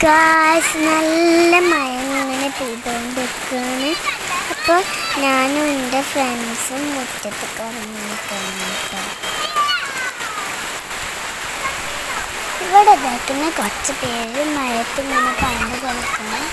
Guys നല്ല മഴ ഇങ്ങനെ പെയ്തുകൊണ്ടിരിക്കുകയാണ്. അപ്പോൾ ഞാനും എൻ്റെ ഫ്രണ്ട്സും മുറ്റത്ത് ഇറങ്ങിയിട്ടാണ് കേട്ടോ. ഇവിടെ ഇതാക്കുന്ന കുറച്ച് പേര് മഴയത്ത് ഇങ്ങനെ പണ്ട് കളിക്കണം.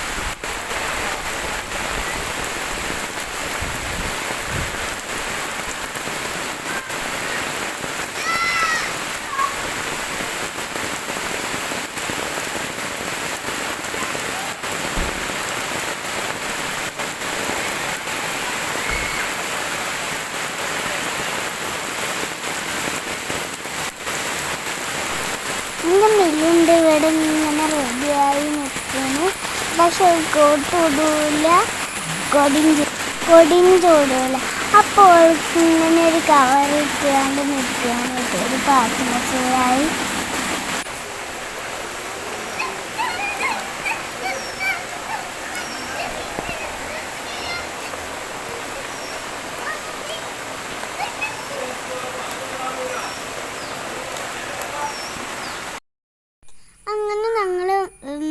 എൻ്റെ മില്ലുണ്ട് ഇവിടെ ഇങ്ങനെ റെഡിയായി നിൽക്കുന്നു. പക്ഷെ കോട്ട് ഇടൂല, കൊടിയും ചൂടൂല. അപ്പോൾ ഇങ്ങനെ ഒരു കവർ ഇട്ടുകൊണ്ട് നിൽക്കുകയാണ്. ഒരു പാത്രമായി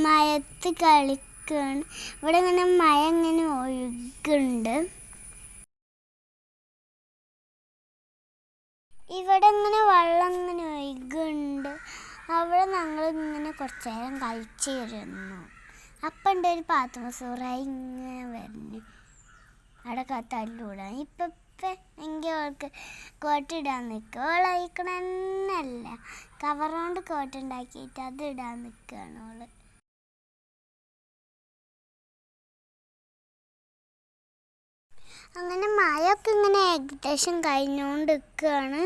മഴത്ത് കളിക്കുകയാണ്. ഇവിടെ ഇങ്ങനെ മഴ ഇങ്ങനെ ഒഴുകുന്നുണ്ട്. ഇവിടെ ഇങ്ങനെ വെള്ളം ഇങ്ങനെ ഒഴുകുന്നുണ്ട്. അവിടെ ഞങ്ങളിങ്ങനെ കുറച്ച് നേരം കളിച്ചിരുന്നു. അപ്പം ഉണ്ട് ഒരു പാത്തുമസൂറായി ഇങ്ങനെ വരുന്നു. അവിടെ തല്ലൂടാൻ ഇപ്പം എങ്കിൽ അവൾക്ക് കോട്ടിടാൻ നിൽക്കുക. അവൾ അയക്കണമെന്നല്ല, കവറുകൊണ്ട് കോട്ടുണ്ടാക്കിയിട്ട് അത് ഇടാൻ നിൽക്കുകയാണ് അവൾ. അങ്ങനെ മഴയൊക്കെ ഇങ്ങനെ ഏകദേശം കഴിഞ്ഞുകൊണ്ട് നിൽക്കുകയാണ്.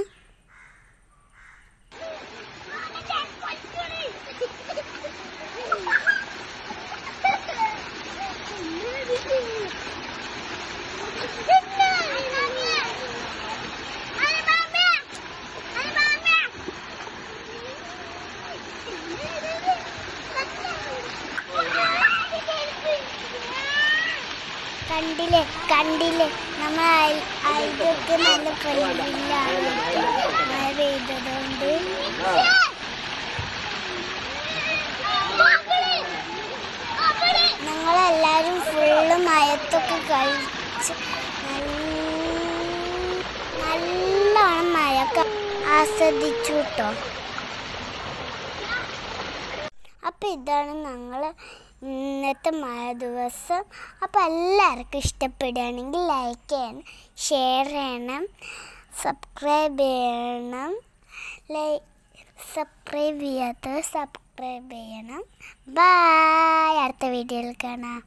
കണ്ടില്ലേ നമ്മൾ ഇതൊക്കെ നല്ല പ്രകൃതിയിലാണ് മഴ പെയ്തതുകൊണ്ട്. ഞങ്ങളെല്ലാവരും ഫുള്ള് മഴത്തൊക്കെ കളിച്ച് നല്ലോണം മഴയൊക്കെ ആസ്വദിച്ചു കേട്ടോ. അപ്പം ഇതാണ് ഞങ്ങൾ ഇന്നത്തെ മഴ ദിവസം. അപ്പോൾ എല്ലാവർക്കും ഇഷ്ടപ്പെടുകയാണെങ്കിൽ ലൈക്ക് ചെയ്യണം, ഷെയർ ചെയ്യണം, സബ്സ്ക്രൈബ് ചെയ്യണം. സബ്സ്ക്രൈബ് ചെയ്യാത്തവർ സബ്സ്ക്രൈബ് ചെയ്യണം. ബൈ, അടുത്ത വീഡിയോയിൽ കാണാം.